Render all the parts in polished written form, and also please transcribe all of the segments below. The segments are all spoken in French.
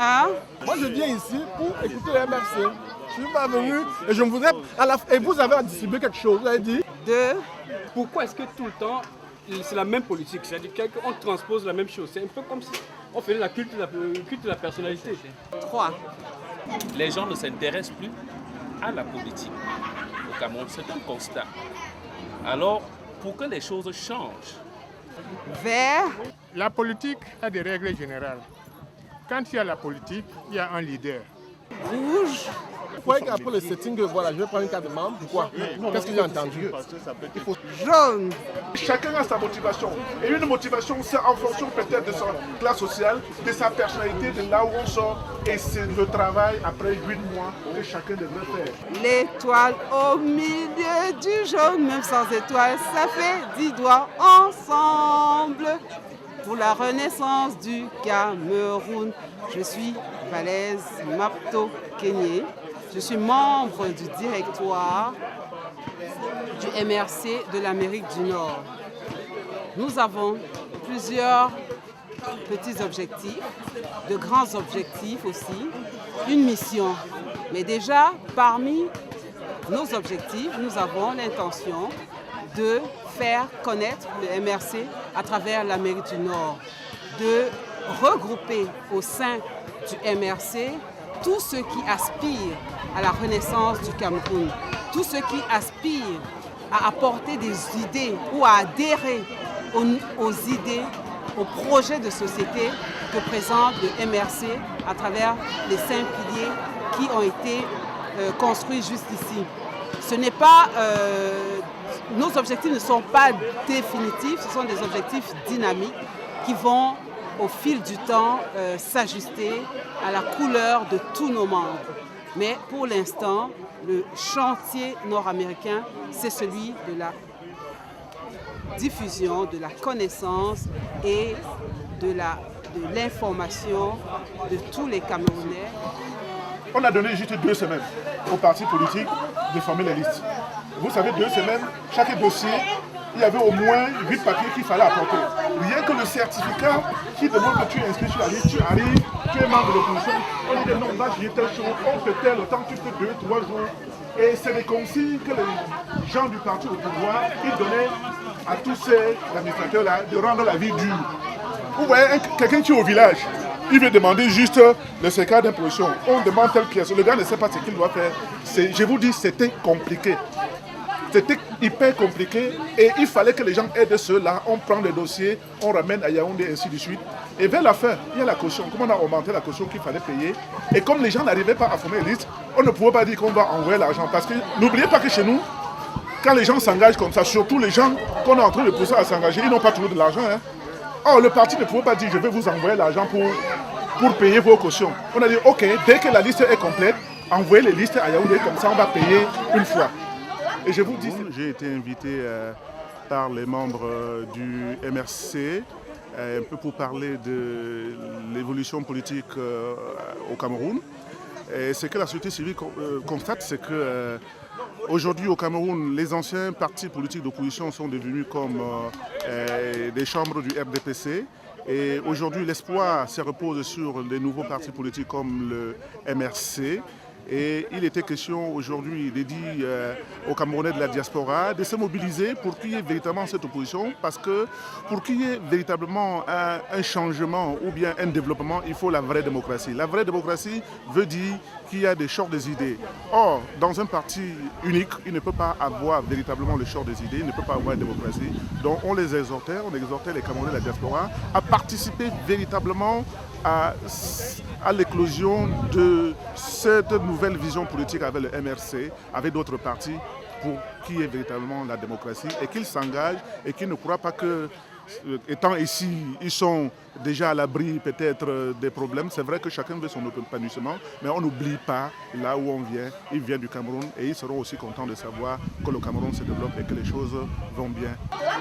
Hein? Moi, je viens ici pour écouter le MRC. Je suis pas venu et je voudrais et vous avez à distribuer quelque chose, vous avez dit. 2. Pourquoi est-ce que tout le temps, c'est la même politique? C'est-à-dire qu'on transpose la même chose. C'est un peu comme si on faisait la culte de la personnalité. 3. Les gens ne s'intéressent plus à la politique au Cameroun. C'est un constat. Alors, pour que les choses changent, Vert. La politique a des règles générales. Quand il y a la politique, il y a un leader. Rouge. Vous croyez qu'après le setting, voilà, je vais prendre une carte de membre? Pourquoi? Qu'est-ce que j'ai entendu? Jaune. Chacun a sa motivation. Et une motivation, c'est en fonction peut-être de sa classe sociale, de sa personnalité, de là où on sort. Et c'est le travail après 8 mois que chacun devrait faire. L'étoile au milieu du jaune, même sans étoile, ça fait 10 doigts ensemble. Pour la renaissance du Cameroun, je suis Valaise Mapto Kenyé. Je suis membre du directoire du MRC de l'Amérique du Nord. Nous avons plusieurs petits objectifs, de grands objectifs aussi, une mission. Mais déjà, parmi nos objectifs, nous avons l'intention de faire connaître le MRC à travers l'Amérique du Nord, de regrouper au sein du MRC tous ceux qui aspirent à la renaissance du Cameroun, tous ceux qui aspirent à apporter des idées ou à adhérer aux idées, aux projets de société que présente le MRC à travers les 5 piliers qui ont été construits juste ici. Ce n'est pas, nos objectifs ne sont pas définitifs, ce sont des objectifs dynamiques qui vont au fil du temps s'ajuster à la couleur de tous nos membres. Mais pour l'instant, le chantier nord-américain, c'est celui de la diffusion, de la connaissance et de l'information de tous les Camerounais. On a donné juste 2 semaines aux partis politiques de former les listes. Vous savez, 2 semaines, chaque dossier, il y avait au moins 8 papiers qu'il fallait apporter. Rien que le certificat qui demande que tu es inscrit sur la liste, tu arrives, tu es membre de l'opposition, on dit non, là j'ai telle chose, on fait tel, autant tu fais 2, 3 jours. Et c'est des consignes que les gens du parti au pouvoir, ils donnaient à tous ces administrateurs-là de rendre la vie dure. Vous voyez, quelqu'un qui est au village, il veut demander juste le certificat d'imposition. On demande telle pièce, le gars ne sait pas ce qu'il doit faire. Je vous dis, c'était compliqué. C'était hyper compliqué et il fallait que les gens aident ceux-là. On prend le dossier, on ramène à Yaoundé et ainsi de suite. Et vers la fin, il y a la caution. Comme on a augmenté la caution qu'il fallait payer. Et comme les gens n'arrivaient pas à former les listes, on ne pouvait pas dire qu'on va envoyer l'argent. Parce que n'oubliez pas que chez nous, quand les gens s'engagent comme ça, surtout les gens qu'on est en train de pousser à s'engager, ils n'ont pas toujours de l'argent. Hein. Or, le parti ne pouvait pas dire je vais vous envoyer l'argent pour payer vos cautions. On a dit ok, dès que la liste est complète, envoyez les listes à Yaoundé, comme ça on va payer une fois. Et je vous dis, j'ai été invité par les membres du MRC un peu pour parler de l'évolution politique au Cameroun. Et ce que la société civile constate, c'est que aujourd'hui au Cameroun, les anciens partis politiques d'opposition sont devenus comme des chambres du RDPC. Et aujourd'hui, l'espoir se repose sur les nouveaux partis politiques comme le MRC. Et il était question aujourd'hui de dire aux Camerounais de la diaspora de se mobiliser pour qu'il y ait véritablement cette opposition, parce que pour qu'il y ait véritablement un changement ou bien un développement, il faut la vraie démocratie. La vraie démocratie veut dire qu'il y a des choix des idées. Or, dans un parti unique, il ne peut pas avoir véritablement le choix des idées, il ne peut pas avoir une démocratie. Donc on exhortait les Camerounais de la diaspora à participer véritablement à l'éclosion de cette nouvelle vision politique avec le MRC, avec d'autres partis, pour qu'il y ait véritablement la démocratie et qu'ils s'engagent et qu'ils ne croient pas que, étant ici, ils sont déjà à l'abri peut-être des problèmes. C'est vrai que chacun veut son épanouissement, mais on n'oublie pas là où on vient. Ils viennent du Cameroun et ils seront aussi contents de savoir que le Cameroun se développe et que les choses vont bien.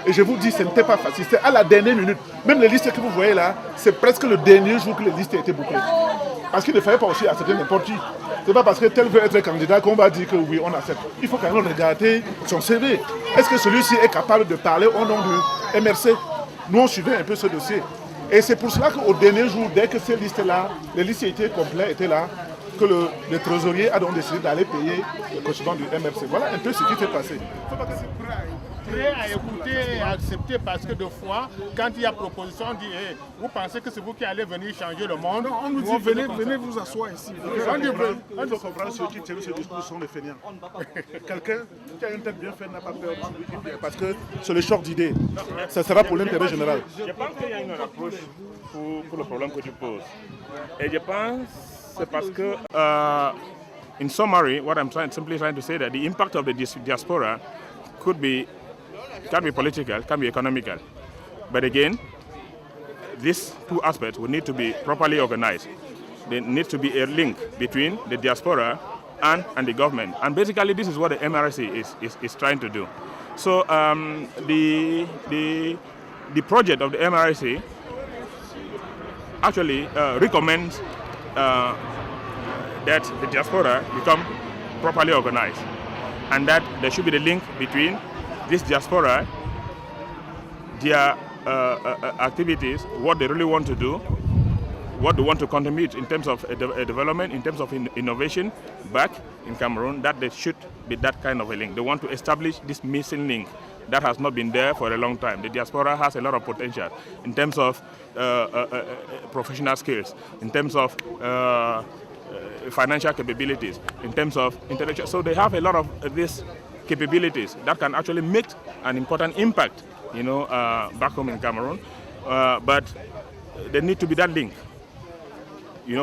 Et je vous dis, ce n'était pas facile, c'était à la dernière minute. Même les listes que vous voyez là, c'est presque le dernier jour que les listes étaient bouclées. Parce qu'il ne fallait pas aussi accepter n'importe qui. Ce n'est pas parce que tel veut être candidat qu'on va dire que oui, on accepte. Il faut quand même regarder son CV. Est-ce que celui-ci est capable de parler au nom du MRC? Nous, on suivait un peu ce dossier. Et c'est pour cela qu'au dernier jour, dès que ces listes-là, les listes étaient complètes, étaient là, que le trésorier a donc décidé d'aller payer le correspondant du MRC. Voilà un peu ce qui s'est passé. Prêt à écouter et à accepter parce que des fois, quand il y a proposition, on dit hey, vous pensez que c'est vous qui allez venir changer le monde? On nous dit venez vous asseoir ici. Il faut comprendre ceux qui tiennent ce discours sont des fainéants. Quelqu'un qui a une tête bien faite n'a pas peur de celui qui vient parce que c'est le choc d'idées. Ça sera pour l'intérêt général. Je pense qu'il y a une approche pour le problème que tu poses. Et je pense que c'est parce que, in summary, what I'm simply trying to say that the impact of the diaspora can be political, can be economical. But again, these two aspects will need to be properly organized. There needs to be a link between the diaspora and the government. And basically this is what the MRC is trying to do. So the project of the MRC actually recommends that the diaspora become properly organized and that there should be the link between this diaspora, their activities, what they really want to do, what they want to contribute in terms of a development, in terms of innovation back in Cameroon, that there should be that kind of a link. They want to establish this missing link that has not been there for a long time. The diaspora has a lot of potential in terms of professional skills, in terms of financial capabilities, in terms of intellectual. So they have a lot of these capabilities that can actually make an important impact, back home in Cameroon. But there need to be that link,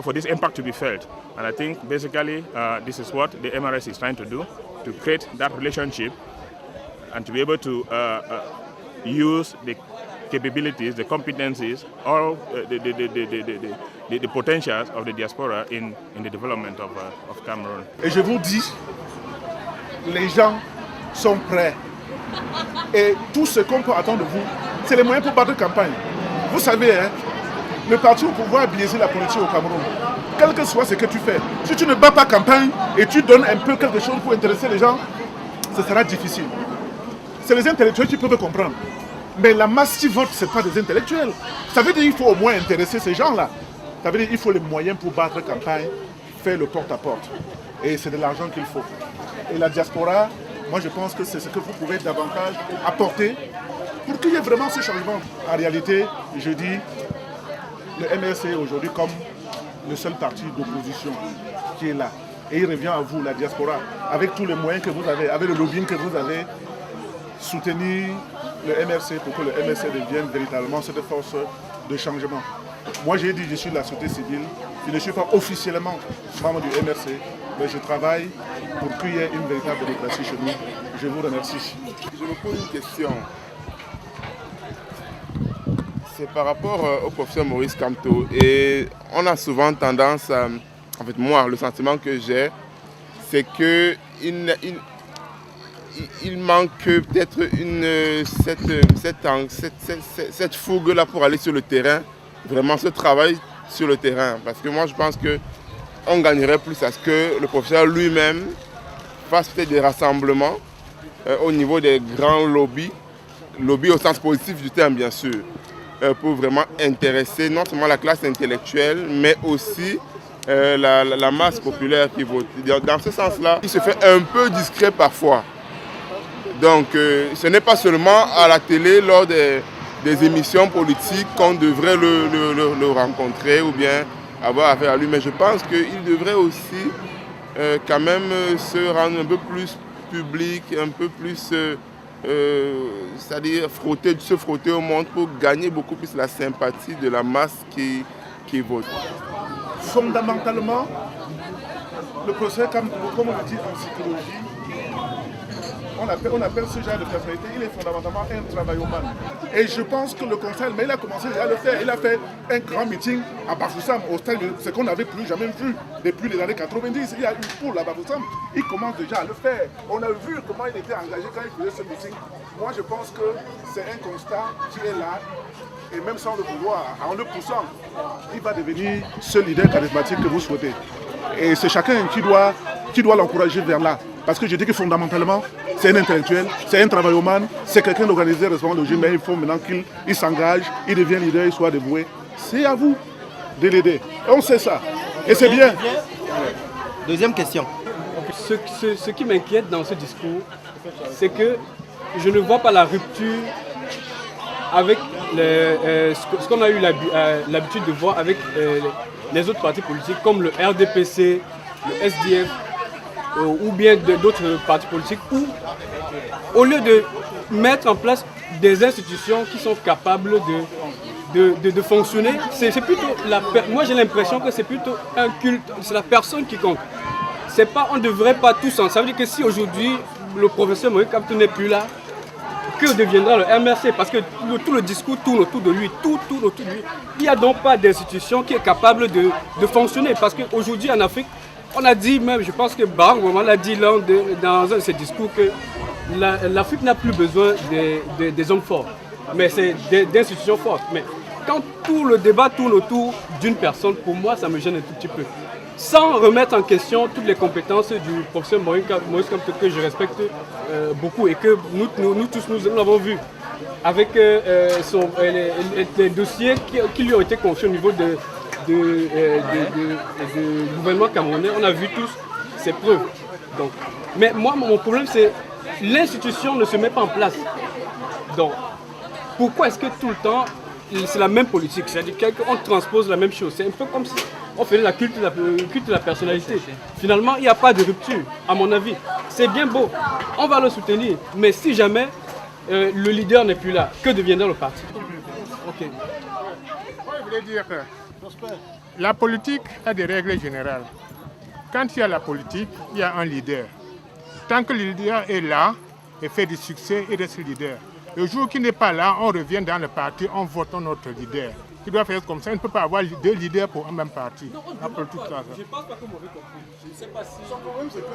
for this impact to be felt. And I think basically this is what the MRS is trying to do, to create that relationship and to be able to use the capabilities, the competencies, all the potentials of the diaspora in the development of Cameroon. Et je vous dis, les gens sont prêts. Et tout ce qu'on peut attendre de vous, c'est les moyens pour battre campagne. Vous savez, le parti au pouvoir a biaisé la politique au Cameroun. Quel que soit ce que tu fais, si tu ne bats pas campagne et tu donnes un peu quelque chose pour intéresser les gens, ce sera difficile. C'est les intellectuels qui peuvent comprendre. Mais la masse qui vote, ce n'est pas des intellectuels. Ça veut dire qu'il faut au moins intéresser ces gens-là. Ça veut dire qu'il faut les moyens pour battre campagne, faire le porte-à-porte. Et c'est de l'argent qu'il faut. Et la diaspora, moi je pense que c'est ce que vous pouvez davantage apporter pour qu'il y ait vraiment ce changement. En réalité, je dis, le MRC est aujourd'hui comme le seul parti d'opposition qui est là. Et il revient à vous, la diaspora, avec tous les moyens que vous avez, avec le lobbying que vous avez, soutenir le MRC pour que le MRC devienne véritablement cette force de changement. Moi j'ai dit, je suis de la société civile, je ne suis pas officiellement membre du MRC, mais je travaille pour qu'il y ait une véritable démocratie chez nous. Je vous remercie. Je me pose une question. C'est par rapport au professeur Maurice Kamto. Et on a souvent tendance, en fait moi, le sentiment que j'ai, c'est qu'il manque peut-être cette fougue-là pour aller sur le terrain, vraiment ce travail sur le terrain. Parce que moi je pense qu'on gagnerait plus à ce que le professeur lui-même fasse peut-être des rassemblements au niveau des grands lobbies au sens positif du terme bien sûr, pour vraiment intéresser non seulement la classe intellectuelle, mais aussi la masse populaire qui vote. Dans ce sens-là, il se fait un peu discret parfois. Donc ce n'est pas seulement à la télé, lors des émissions politiques, qu'on devrait le rencontrer ou bien avoir affaire à lui, mais je pense qu'il devrait aussi quand même se rendre un peu plus public, un peu plus, c'est-à-dire se frotter au monde pour gagner beaucoup plus la sympathie de la masse qui vote. Fondamentalement, le procès, comme on a dit en psychologie, on appelle ce genre de personnalité, il est fondamentalement un travaillomane. Et je pense que le conseil, mais il a commencé à le faire. Il a fait un grand meeting à Bafoussam, au stade de ce qu'on n'avait plus jamais vu depuis les années 90. Il y a une poule à Bafoussam, il commence déjà à le faire. On a vu comment il était engagé quand il faisait ce meeting. Moi je pense que c'est un constat qui est là. Et même sans le vouloir, en le poussant, il va devenir ce leader charismatique que vous souhaitez. Et c'est chacun qui doit l'encourager vers là. Parce que je dis que fondamentalement, c'est un intellectuel, c'est un travailloman, c'est quelqu'un d'organisé, responsable de régime, mais il faut maintenant qu'il s'engage, il devient leader, il soit dévoué. C'est à vous de l'aider. Et on sait ça. Et c'est bien. Deuxième question. Ce qui m'inquiète dans ce discours, c'est que je ne vois pas la rupture avec ce qu'on a eu l'habitude de voir avec les autres partis politiques comme le RDPC, le SDF ou bien d'autres partis politiques où, au lieu de mettre en place des institutions qui sont capables de fonctionner, c'est plutôt moi j'ai l'impression que c'est plutôt un culte, c'est la personne qui compte. On ne devrait pas tous ensemble. Ça veut dire que si aujourd'hui le professeur Moïse Kamto n'est plus là, que deviendra le MRC? Parce que tout le discours tourne autour de lui, tout autour de lui. Il n'y a donc pas d'institution qui est capable de fonctionner. Parce qu'aujourd'hui en Afrique, on a dit même, je pense que Barack Obama l'a dit dans un de ses discours, que l'Afrique n'a plus besoin des hommes forts, mais c'est d'institutions fortes. Mais quand tout le débat tourne autour d'une personne, pour moi, ça me gêne un tout petit peu. Sans remettre en question toutes les compétences du professeur Moïse Kamto, que je respecte beaucoup et que nous tous nous l'avons vu avec les dossiers qui lui ont été confiés au niveau du gouvernement camerounais. On a vu tous ces preuves. Donc, mais moi, mon problème, c'est l'institution ne se met pas en place. Donc, pourquoi est-ce que tout le temps, c'est la même politique? C'est-à-dire qu'on transpose la même chose. C'est un peu comme si on faisait le culte de la personnalité. Finalement, il n'y a pas de rupture, à mon avis. C'est bien beau, on va le soutenir. Mais si jamais le leader n'est plus là, que deviendra le parti? Ok. Je voulais dire que la politique a des règles générales. Quand il y a la politique, il y a un leader. Tant que le leader est là et fait du succès, il reste leader. Le jour qu'il n'est pas là, on revient dans le parti, on vote notre leader. Il doit faire comme ça, il ne peut pas avoir deux leaders pour un même parti. Je ne pense pas que vous m'avez compris. Je ne sais pas si... Son problème, c'est qu'il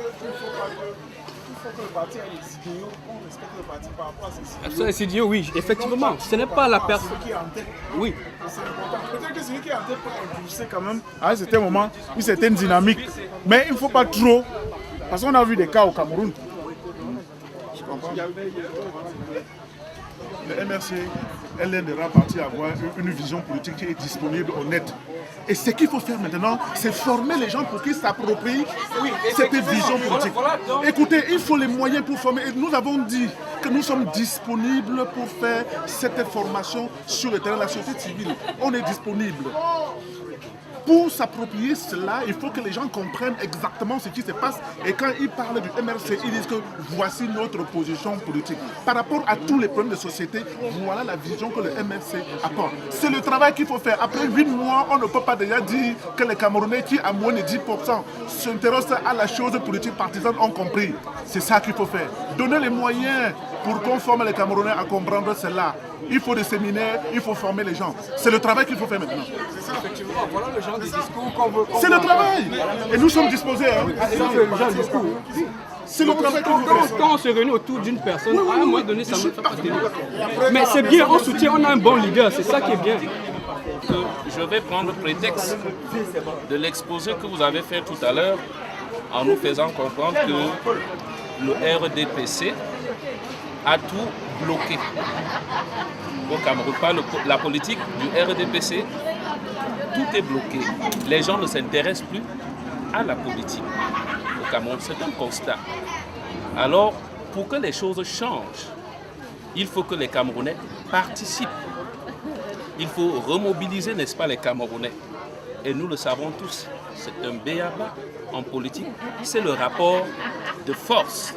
faut que le parti ait des idéaux, qu'on respecte le parti par rapport à ses idéaux. Ces idéaux, oui, effectivement. Ce n'est pas la personne qui est en tête. Oui. C'est important. Peut-être que celui qui est en tête peut impulser quand même à un certain moment une certaine dynamique. Mais il ne faut pas trop. Parce qu'on a vu des cas au Cameroun. Je comprends. Le MRC est l'un des rares partis à avoir une vision politique qui est disponible, honnête. Et ce qu'il faut faire maintenant, c'est former les gens pour qu'ils s'approprient cette vision politique. Écoutez, il faut les moyens pour former. Et nous avons dit que nous sommes disponibles pour faire cette formation sur le terrain de la société civile. On est disponible. Pour s'approprier cela, il faut que les gens comprennent exactement ce qui se passe. Et quand ils parlent du MRC, ils disent que voici notre position politique. Par rapport à tous les problèmes de société, voilà la vision que le MRC apporte. C'est le travail qu'il faut faire. Après 8 mois, on ne peut pas déjà dire que les Camerounais qui, à moins de 10%, s'intéressent à la chose politique partisane ont compris. C'est ça qu'il faut faire. Donner les moyens pour qu'on forme les Camerounais à comprendre cela. Il faut des séminaires, il faut former les gens. C'est le travail qu'il faut faire maintenant. C'est ça, effectivement. Voilà le genre de discours qu'on veut. C'est le travail. Et nous sommes disposés. Hein. C'est le genre de discours. C'est le travail qu'il faut faire. Quand on se réunit autour d'une personne, à un moment donné, ça ne fait pas tenir. Mais c'est bien, on soutient, on a un bon leader, c'est ça qui est bien. Je vais prendre prétexte de l'exposé que vous avez fait tout à l'heure en nous faisant comprendre que le RDPC a tout bloqué au Cameroun. Pas la politique du RDPC, tout est bloqué. Les gens ne s'intéressent plus à la politique au Cameroun. C'est un constat. Alors, pour que les choses changent, il faut que les Camerounais participent. Il faut remobiliser, n'est-ce pas, les Camerounais. Et nous le savons tous, c'est un b.a.-ba en politique. C'est le rapport de force.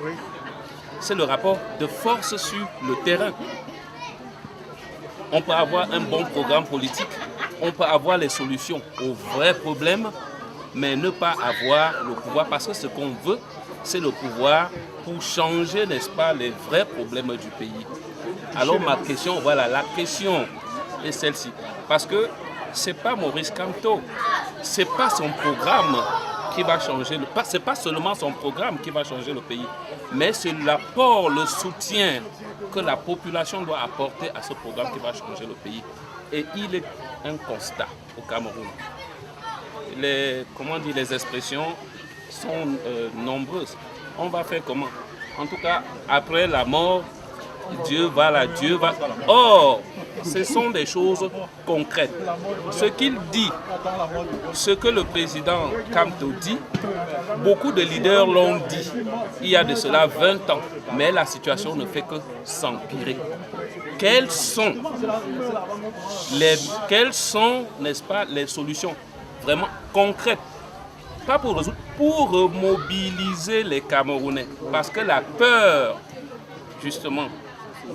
C'est le rapport de force sur le terrain. On peut avoir un bon programme politique, on peut avoir les solutions aux vrais problèmes, mais ne pas avoir le pouvoir, parce que ce qu'on veut, c'est le pouvoir pour changer, n'est-ce pas, les vrais problèmes du pays. Alors ma question, voilà, la question est celle-ci. Parce que ce n'est pas Maurice Kamto, ce n'est pas son programme qui va changer, ce n'est pas seulement son programme qui va changer le pays, mais c'est l'apport, le soutien que la population doit apporter à ce programme qui va changer le pays. Et il est un constat au Cameroun. Les expressions, sont nombreuses. On va faire comment? En tout cas, après la mort, Dieu va là, Dieu va. Or, ce sont des choses concrètes. Ce qu'il dit, ce que le président Kamto dit, beaucoup de leaders l'ont dit il y a de cela 20 ans, mais la situation ne fait que s'empirer. Quelles sont, n'est-ce pas, les solutions vraiment concrètes? Pas pour résoudre, pour remobiliser les Camerounais. Parce que la peur, justement,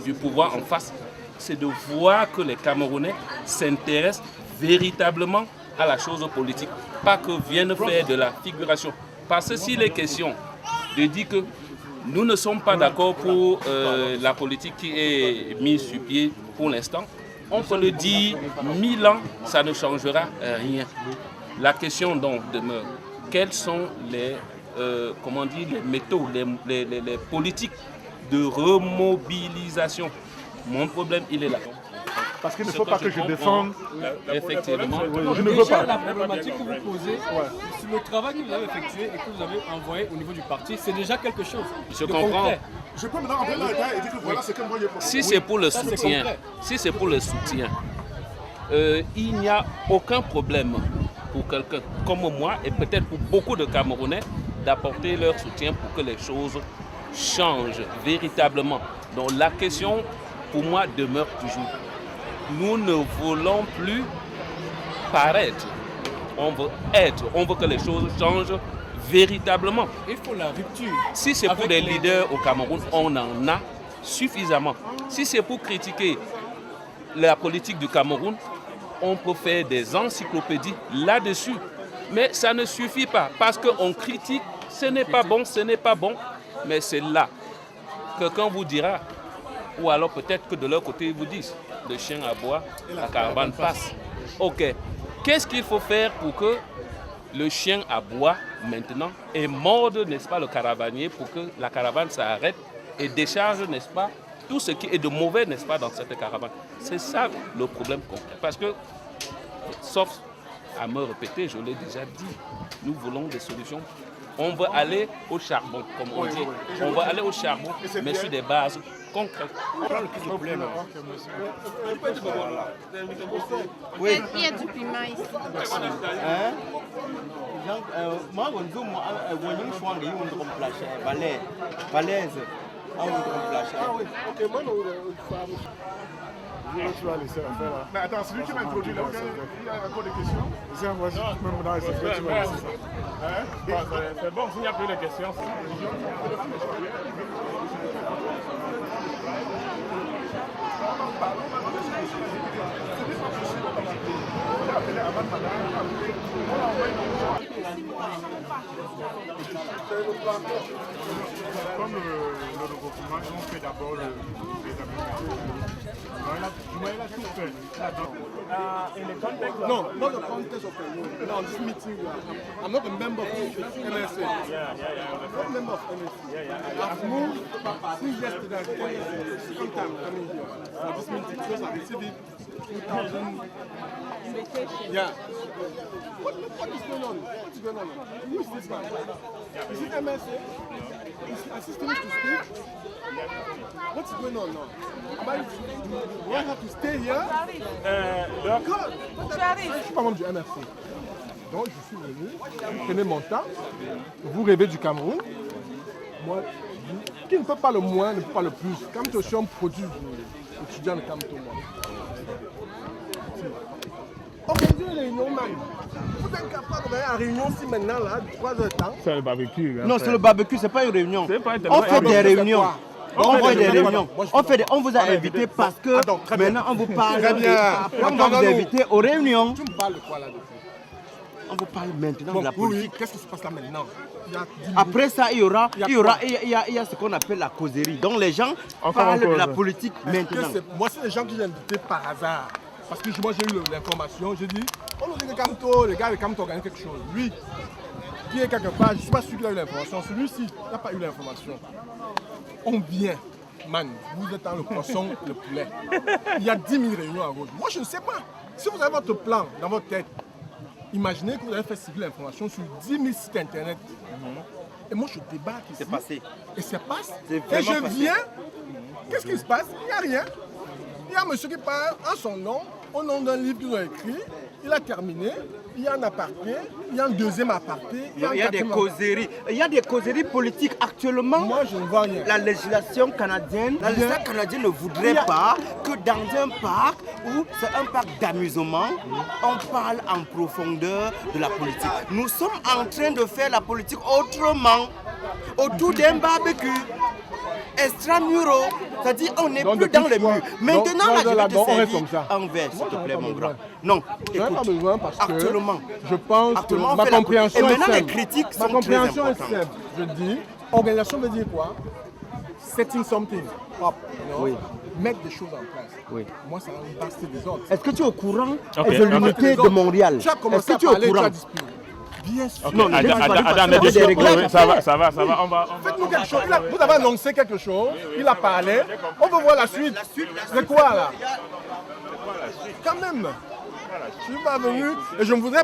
du pouvoir en face, c'est de voir que les Camerounais s'intéressent véritablement à la chose politique. Pas que viennent faire de la figuration. Parce que s'il est question de dire que nous ne sommes pas d'accord pour la politique qui est mise sur pied pour l'instant, on peut le dire 1000 ans, ça ne changera rien. La question donc demeure, quelles sont les, les méthodes, les politiques de remobilisation? Mon problème, il est là. Parce qu'il ne faut pas que je défende. Effectivement. Je ne veux pas. La problématique que vous posez, sur le travail que vous avez effectué et que vous avez envoyé au niveau du parti, c'est déjà quelque chose. Je comprends. Concret. Je peux maintenant rentrer dans le détail et dire que voilà ce que moi j'ai pensé. Si c'est pour le soutien, il n'y a aucun problème pour quelqu'un comme moi et peut-être pour beaucoup de Camerounais d'apporter leur soutien pour que les choses changent véritablement. Donc la question pour moi demeure toujours. Nous ne voulons plus paraître. On veut être. On veut que les choses changent véritablement. Il faut la rupture. Si c'est pour des leaders au Cameroun, on en a suffisamment. Si c'est pour critiquer la politique du Cameroun, on peut faire des encyclopédies là-dessus. Mais ça ne suffit pas parce qu'on critique, ce n'est pas bon, ce n'est pas bon. Mais c'est là que quand vous dira, ou alors peut-être que de leur côté ils vous disent, le chien aboie, la caravane passe. Ok, qu'est-ce qu'il faut faire pour que le chien aboie maintenant et morde, n'est-ce pas, le caravanier pour que la caravane s'arrête et décharge, n'est-ce pas, tout ce qui est de mauvais, n'est-ce pas, dans cette caravane. C'est ça le problème concret. Parce que, sauf à me répéter, je l'ai déjà dit, nous voulons des solutions. On veut aller au charbon, comme on dit. On veut aller au charbon, mais sur des bases concrètes. Oui. Il y a du piment ici. Moi, on dit, moi, on choix de une remplacer, valise, on remplace. Ah oui, ok, moi, je vais laisser la faire là. Mais attends, c'est lui qui m'a introduit là. Il y a encore des questions? C'est bon, s'il n'y a plus de questions. Comme le regroupement, on fait d'abord les aménagements. Il a tout fait. No, not the context of the no, this meeting. I'm not a member of MSC. Not a member of MSC. I've moved since yesterday. Second time coming here for this meeting because I received it 2000. Yeah. What is going on? What's going on? Who is this man? Is it MSC? Is he assisting us to speak? What's going on now? Do I have to stay here? Je suis pas membre du MRC. Donc je suis venu, vous prenez mon temps, vous rêvez du Cameroun. Moi, qui ne peut pas le moins, ne peut pas le plus. Kamto, je suis un produit étudiant de Kamto. Organisez une réunion, man. Vous êtes capable d'aller en réunion si maintenant, là, 3 heures de temps. C'est le barbecue. Non, c'est le barbecue, c'est pas une réunion. Pas on fait des réunions. On fait des réunions. On vous a invité invité parce que maintenant on vous parle. Très bien. On va vous inviter aux réunions. Tu me parles de quoi là-dessus? On vous parle maintenant de la politique. Oui, qu'est-ce qui se passe là maintenant? Après ça, il y a ce qu'on appelle la causerie. Donc les gens parlent de la politique maintenant. Moi, c'est les gens qui viennent inviter par hasard. Parce que moi, j'ai eu l'information. J'ai dit, on nous dit que Kamto, les gars de Kamto gagnent quelque chose. Lui, qui est quelque part, je ne suis pas sûr qu'il a eu l'information. Celui-ci n'a pas eu l'information. On vient, man, vous êtes dans le poisson, le poulet. Il y a 10 000 réunions à Rhodes. Moi, je ne sais pas. Si vous avez votre plan dans votre tête, Imaginez que vous avez fait circuler l'information sur 10 000 sites internet. Et moi je débarque ici. C'est passé. Et ça passe. C'est Et vraiment je passé. viens. Qu'est-ce qui se passe? Il n'y a rien. Il y a un monsieur qui parle en son nom, au nom d'un livre qu'ils ont écrit. Il a terminé. Il y a un aparté. Il y a un deuxième aparté. Il y a des causeries. Il y a des causeries politiques actuellement. Moi, je ne vois rien. La législation canadienne ne voudrait pas que dans un parc où c'est un parc d'amusement, on parle en profondeur de la politique. Nous sommes en train de faire la politique autrement, autour d'un barbecue. Extramuro, c'est-à-dire on n'est plus dans les murs. Maintenant, là, je vais te servir un verre, s'il te plaît, mon grand. Non, je n'en ai pas besoin parce que actuellement, je pense que ma compréhension est simple. Les critiques sont ma compréhension très est simple. Je dis, organisation veut dire quoi? Setting something up, oui. Mettre des choses en place. Oui. Moi, ça va me passer des autres. Est-ce que tu es au courant de l'unité de Montréal? Tu as commencé à parler, tu as disputé. Bien sûr. Non, ça va, on va. Faites-nous quelque chose. Vous avez annoncé quelque chose, il a parlé. On veut voir la suite. C'est quoi là? Quand même. Je suis pas venu et je me voudrais.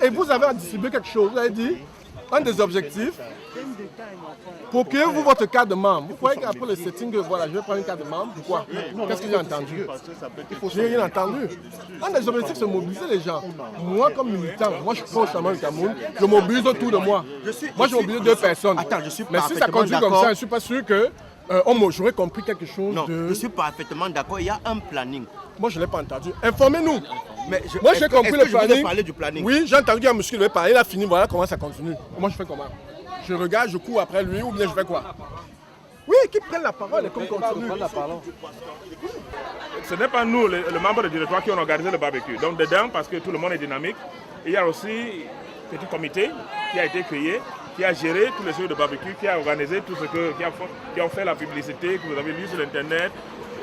Et vous avez distribué quelque chose. Vous avez dit un des objectifs. Procurez-vous votre carte de membre. Vous croyez qu'après le setting, voilà, je vais prendre une carte de membre. Pourquoi? Qu'est-ce que j'ai entendu? J'ai rien entendu. Un des objectifs, c'est mobiliser les gens. Moi, comme militant, moi je suis proche du Cameroun, je mobilise autour de moi. Moi, je mobilise 2 personnes. Attends, je suis Mais si ça continue comme ça, je ne suis pas sûr que j'aurais compris quelque chose. Non, je suis parfaitement d'accord. Il y a un planning. Moi, je ne l'ai pas entendu. Informez-nous. Moi, j'ai compris le planning. Parler du planning. Oui, j'ai entendu un monsieur qui devait parler. Il a fini. Voilà comment ça continue. Moi, je fais comment? Je regarde, je cours après lui ou bien je fais quoi? Oui, qui prennent la parole et qu'on continue. Ce n'est pas nous, les membres du directoire, qui ont organisé le barbecue. Donc dedans, parce que tout le monde est dynamique, il y a aussi un petit comité qui a été créé, qui a géré tous les jeux de barbecue, qui a organisé tout ce que, qui ont fait la publicité que vous avez lu sur Internet.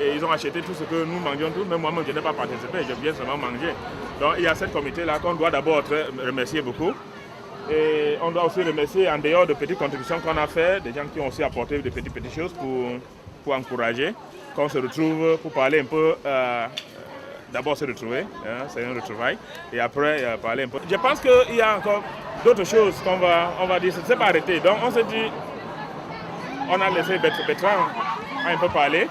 Et ils ont acheté tout ce que nous mangions tous. Même moi-même, je n'ai pas participé, je viens seulement manger. Donc il y a ce comité-là qu'on doit d'abord remercier beaucoup. Et on doit aussi remercier, en dehors de petites contributions qu'on a fait, des gens qui ont aussi apporté des petites choses pour encourager, qu'on se retrouve pour parler un peu, d'abord se retrouver, hein, c'est un retrouvaille, et après parler un peu. Je pense qu'il y a encore d'autres choses qu'on va dire, c'est pas arrêté. Donc on s'est dit, on a laissé Bertrand un peu parler,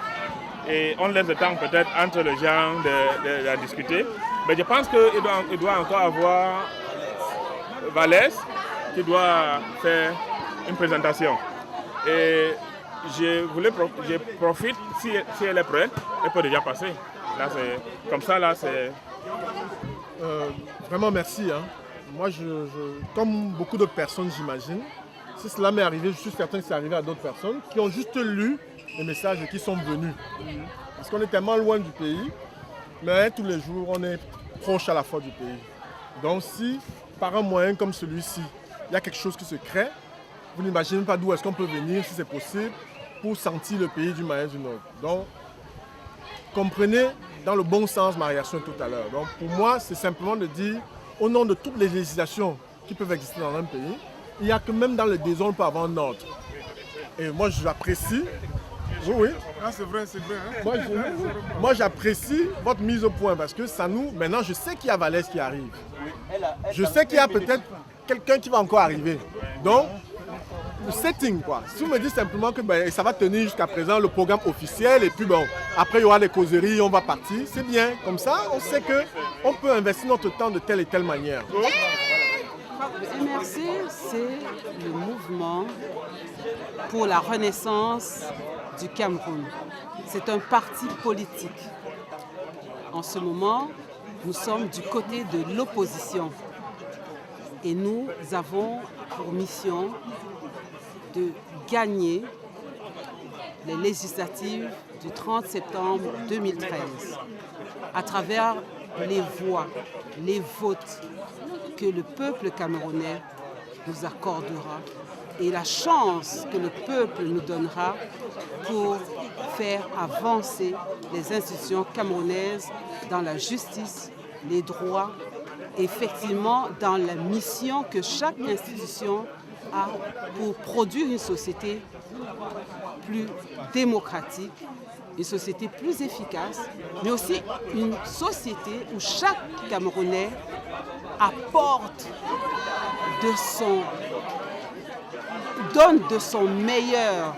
et on laisse le temps peut-être entre les gens de discuter. Mais je pense qu'il doit encore avoir Valès qui doit faire une présentation. Et je profite, si elle est prête, elle peut déjà passer. Là, c'est comme ça, là, c'est... Vraiment merci. Hein. Moi, comme beaucoup d'autres personnes, j'imagine, si cela m'est arrivé, je suis certain que c'est arrivé à d'autres personnes qui ont juste lu les messages et qui sont venus. Parce qu'on est tellement loin du pays, mais tous les jours, on est proche à la fois du pays. Donc si, par un moyen comme celui-ci, il y a quelque chose qui se crée, vous n'imaginez pas d'où est-ce qu'on peut venir, si c'est possible, pour sentir le pays d'une manière ou d'une autre. Donc, comprenez dans le bon sens ma réaction tout à l'heure. Donc, pour moi, c'est simplement de dire, au nom de toutes les législations qui peuvent exister dans un pays, il n'y a que même dans le désordre, on peut avoir un ordre. Et moi, j'apprécie. Oui, oui. Ah, c'est vrai, c'est vrai. Hein? Moi, j'apprécie votre mise au point parce que ça nous... Maintenant, je sais qu'il y a Valès qui arrive. Je sais qu'il y a peut-être quelqu'un qui va encore arriver. Donc, le setting, quoi. Si vous me dites simplement que ça va tenir jusqu'à présent le programme officiel et puis bon, après il y aura les causeries, on va partir, c'est bien. Comme ça, on sait qu'on peut investir notre temps de telle et telle manière. MRC, c'est le mouvement pour la renaissance du Cameroun. C'est un parti politique. En ce moment, nous sommes du côté de l'opposition. Et nous avons pour mission de gagner les législatives du 30 septembre 2013 à travers les voix, les votes que le peuple camerounais nous accordera et la chance que le peuple nous donnera pour faire avancer les institutions camerounaises dans la justice, les droits, effectivement dans la mission que chaque institution a pour produire une société plus démocratique, une société plus efficace, mais aussi une société où chaque Camerounais apporte donne de son meilleur,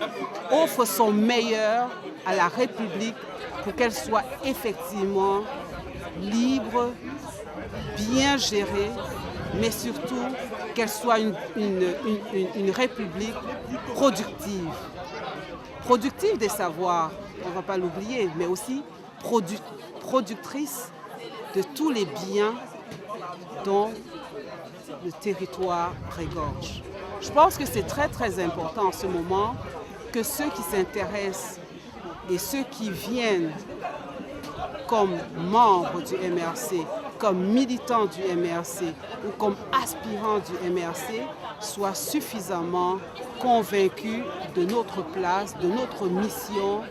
offre son meilleur à la République pour qu'elle soit effectivement libre, bien gérée, mais surtout qu'elle soit une République productive. Productive des savoirs, on ne va pas l'oublier, mais aussi productrice de tous les biens dont le territoire regorge. Je pense que c'est très très important en ce moment que ceux qui s'intéressent et ceux qui viennent comme membres du MRC, comme militants du MRC ou comme aspirants du MRC soient suffisamment convaincus de notre place, de notre mission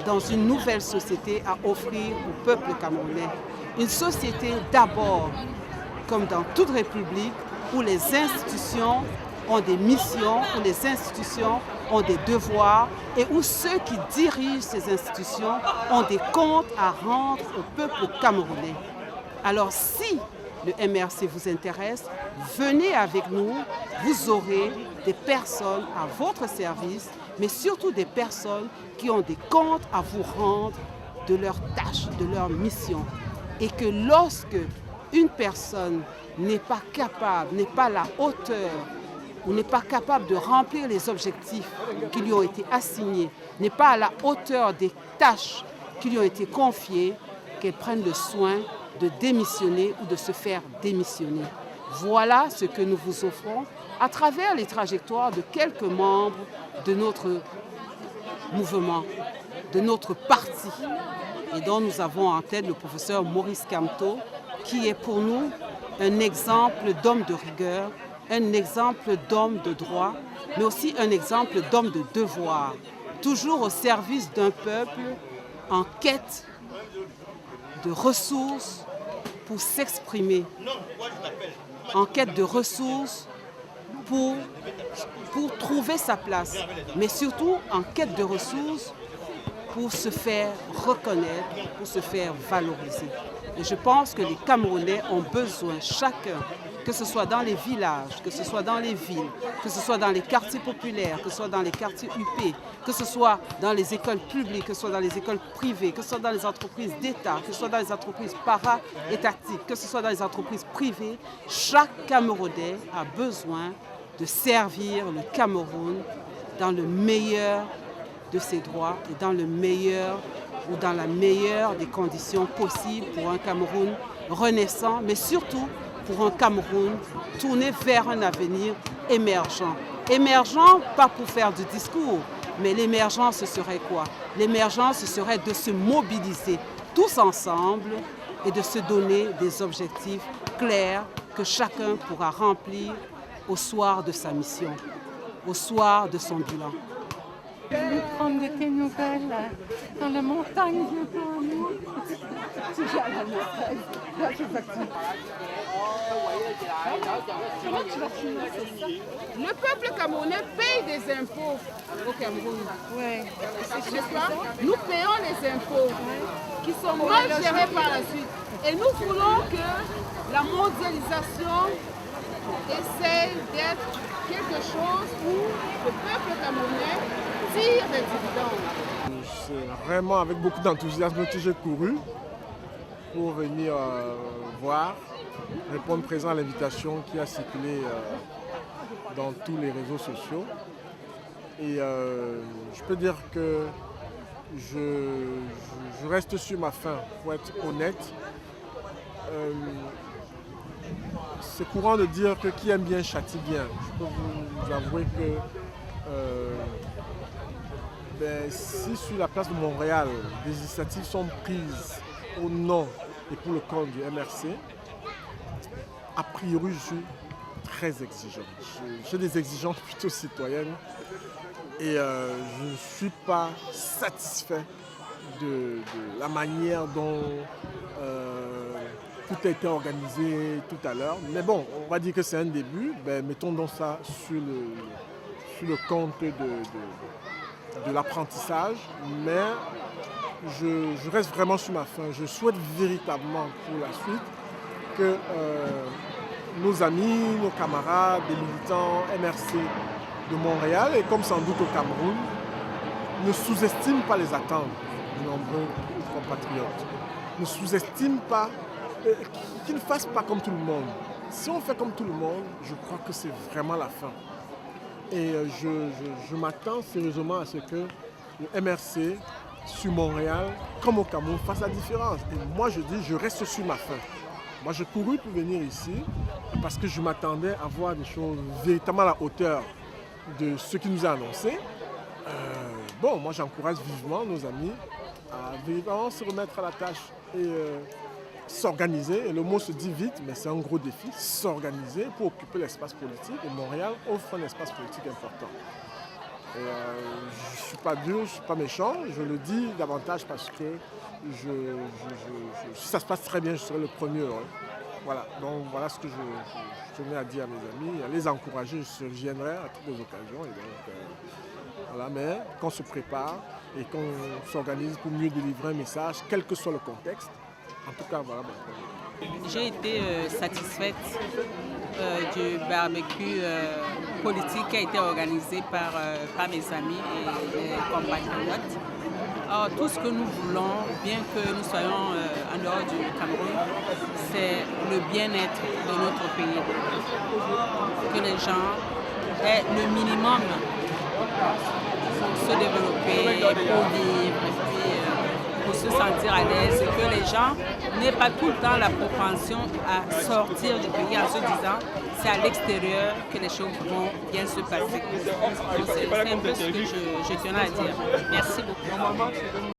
dans une nouvelle société à offrir au peuple camerounais. Une société d'abord, comme dans toute république, où les institutions ont des missions, où les institutions ont des devoirs et où ceux qui dirigent ces institutions ont des comptes à rendre au peuple camerounais. Alors si le MRC vous intéresse, venez avec nous, vous aurez des personnes à votre service, mais surtout des personnes qui ont des comptes à vous rendre de leurs tâches, de leurs missions. Et que lorsque une personne n'est pas capable, n'est pas à la hauteur, ou n'est pas capable de remplir les objectifs qui lui ont été assignés, n'est pas à la hauteur des tâches qui lui ont été confiées, qu'elle prenne le soin de démissionner ou de se faire démissionner. Voilà ce que nous vous offrons à travers les trajectoires de quelques membres de notre mouvement, de notre parti, et dont nous avons en tête le professeur Maurice Kamto, qui est pour nous un exemple d'homme de rigueur, un exemple d'homme de droit, mais aussi un exemple d'homme de devoir, toujours au service d'un peuple en quête de ressources pour s'exprimer, en quête de ressources pour trouver sa place, mais surtout en quête de ressources pour se faire reconnaître, pour se faire valoriser. Et je pense que les Camerounais ont besoin, chacun, que ce soit dans les villages, que ce soit dans les villes, que ce soit dans les quartiers populaires, que ce soit dans les quartiers UP, que ce soit dans les écoles publiques, que ce soit dans les écoles privées, que ce soit dans les entreprises d'État, que ce soit dans les entreprises para-étatiques, que ce soit dans les entreprises privées, chaque Camerounais a besoin de servir le Cameroun dans le meilleur de ses droits et dans le meilleur ou dans la meilleure des conditions possibles pour un Cameroun renaissant, mais surtout pour un Cameroun tourné vers un avenir émergent. Émergent, pas pour faire du discours, mais l'émergence, ce serait quoi? L'émergence, ce serait de se mobiliser tous ensemble et de se donner des objectifs clairs que chacun pourra remplir au soir de sa mission, au soir de son bilan. Je vais prendre de tes nouvelles dans la montagne devant nous. Toujours à la montagne. Là, je facture. Comment tu vas financer ça? Le peuple camerounais paye des impôts au Cameroun. Oui. Nous payons les impôts qui sont mal gérés par la suite. Et nous voulons que la mondialisation essaye d'être quelque chose où le peuple camerounais tire des dividendes. C'est vraiment avec beaucoup d'enthousiasme que j'ai couru pour venir voir, répondre présent à l'invitation qui a circulé dans tous les réseaux sociaux. Et je peux dire que je reste sur ma faim, pour être honnête. C'est courant de dire que qui aime bien châtie bien. Je peux vous avouer que si sur la place de Montréal, des initiatives sont prises au nom et pour le compte du MRC, a priori je suis très exigeant. J'ai des exigences plutôt citoyennes et je ne suis pas satisfait de la manière dont tout a été organisé tout à l'heure. Mais bon, on va dire que c'est un début. Mettons donc ça sur le compte de l'apprentissage. Mais je reste vraiment sur ma faim. Je souhaite véritablement pour la suite que nos amis, nos camarades, des militants MRC de Montréal et comme sans doute au Cameroun, ne sous-estiment pas les attentes de nombreux compatriotes. Ne sous-estiment pas, qu'ils ne fassent pas comme tout le monde. Si on fait comme tout le monde, je crois que c'est vraiment la fin. Et je m'attends sérieusement à ce que le MRC, sur Montréal, comme au Cameroun, fasse la différence. Et moi, je dis, je reste sur ma faim. Moi, j'ai couru pour venir ici parce que je m'attendais à voir des choses véritablement à la hauteur de ce qui nous a annoncé. Bon, moi, j'encourage vivement nos amis à véritablement se remettre à la tâche et s'organiser. Et le mot se dit vite, mais c'est un gros défi, s'organiser pour occuper l'espace politique. Et Montréal offre un espace politique important. Et je ne suis pas dur, je ne suis pas méchant, je le dis davantage parce que si ça se passe très bien, je serai le premier heureux. Voilà, donc voilà ce que je tenais à dire à mes amis, à les encourager, je viendrai à toutes les occasions. Et donc, voilà, mais qu'on se prépare et qu'on s'organise pour mieux délivrer un message, quel que soit le contexte. En tout cas, voilà. J'ai été satisfaite du barbecue politique qui a été organisé par mes amis et les compatriotes. Alors, tout ce que nous voulons, bien que nous soyons en dehors du Cameroun, c'est le bien-être de notre pays. Que les gens aient le minimum pour se développer, pour vivre, pour se sentir à l'aise, et que les gens n'aient pas tout le temps la propension à sortir du pays en se disant c'est à l'extérieur que les choses vont bien se passer. C'est un peu ce que je tenais à dire. Merci beaucoup.